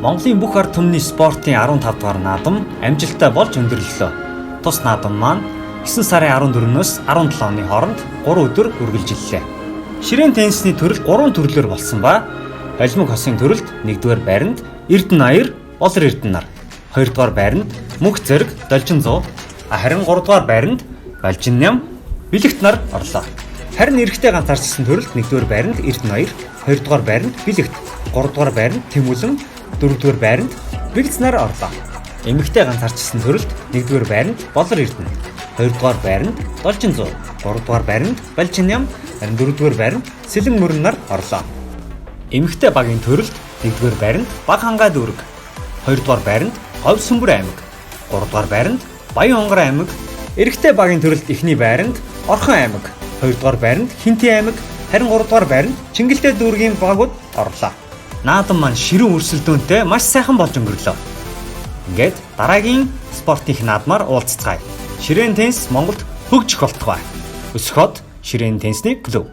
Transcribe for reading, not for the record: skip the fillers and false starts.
Монголын бүх ард түмний спортын 15 дугаар наадам амжилттай болж өндөрлөлөө. Тус наадам маань 9 сарын 14-өөс 17 оны хооронд 3 өдөр үргэлжиллээ. Ширээн теннисний төрөл 3 төрлөөр болсон ба Холимог хосын төрөлд 1-р байранд Эрдэнэ Аяр, Болор Эрдэнэ нар, 2-р байранд Мөнх Зэрэг, Должин 100, харин 3-р байранд Балжин Ням, Бэлэгт нар орлоо. Харин эрэгтэй ганцаарчсан төрөлд 1-р байранд Эрдэнэ Аяр, 2-р байранд Бэлэгт, 3-р байранд Тэмүүлэн, 4-р байранд Бэлэгц нар орлоо. Эмэгтэй ганцаарчсан төрөлд 1-р байранд Болор Эрдэнэ, 2-р байранд Должин 100, 3-р байранд Балжин Ням, харин 4-р байранд Сэлэн Мөрөн нар орлоо. Эмэгтэй багийн төрөлд 1-р байранд Баг Хангай дүүрэг, 2-р байранд Говь Сүмбэр аймаг, 3-р байранд Баян Онгор аймаг, эрэгтэй багийн төрөлд эхний байранд Орхон аймаг, 2-р байранд Хинтээ аймаг, харин 3-р байранд Чингэлтэй дүүргийн багууд орлоо. Наадам маань ширүүн өрсөлдөөнтэй маш сайхан болж өнгөрлөө. Ингээд дараагийн спортын их наадмаар уулзцгаая. Ширээн теннис Монголд хөгжих болтугай. Өсгөхөд Ширээн теннисний клуб.